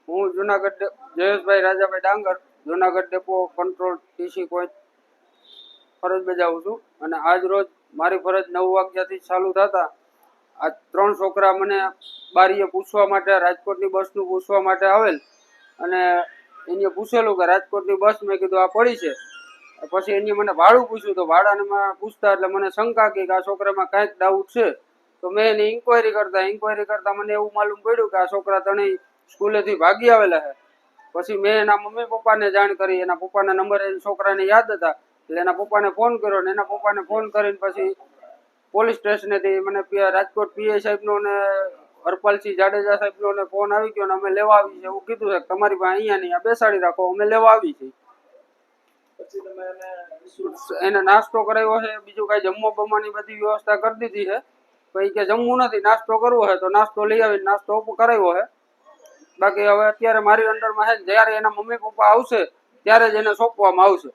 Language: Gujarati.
હું જુનાગઢ જયેશભાઈ રાજાભાઈ ડાંગર Junagadh depot control TC point ફરજ બજાવું છું અને આજ રોજ મારી ફરજ 9 વાગ્યાથી ચાલુ થતા આ 3 છોકરા મને બારીએ પૂછવા માટે રાજકોટની બસનું પૂછવા માટે આવેલ અને એને પૂછેલું કે રાજકોટની બસ મેં કીધું આ પડી છે પછી એને મને ભાડું પૂછ્યું તો ભાડાને પૂછતા એટલે મને શંકા કે આ છોકરામાં કાંઈક ડાઉટ છે તો મેં એની ઇન્કવાયરી કરતા મને એવું માલુમ પડ્યું કે આ છોકરા ત્રણેય સ્કૂલેથી ભાગી આવેલા છે પછી મેં એના મમ્મી પપ્પાને જાણ કરી એના પપ્પાના નંબર એ છોકરાને યાદ હતા એટલે એના પપ્પાને ફોન કર્યો ને એના પપ્પાને ફોન કરીને પછી પોલીસ સ્ટેશનેથી મને રાજકોટ પીઆઈ સાહેબનો ને હરપાલસિંહ જાડેજા સાહેબનો ને ફોન આવી ગયો ને અમે લેવા આવી છે એવું કીધું છે તમારી પાસે અહીંયા નહીં બેસાડી રાખો અમે લેવા આવી છે પછી તમે એને નાસ્તો કરાવ્યો છે બીજું કાંઈ જમવા બમવાની બધી વ્યવસ્થા કરી દીધી છે પછી કે જમવું નથી નાસ્તો કરવો છે તો નાસ્તો લઈ આવીને નાસ્તો કરાવ્યો છે બાકી હવે અત્યારે મારી અંડરમાં છે જ્યારે એના મમ્મી પપ્પા આવશે ત્યારે જ એને સોંપવામાં આવશે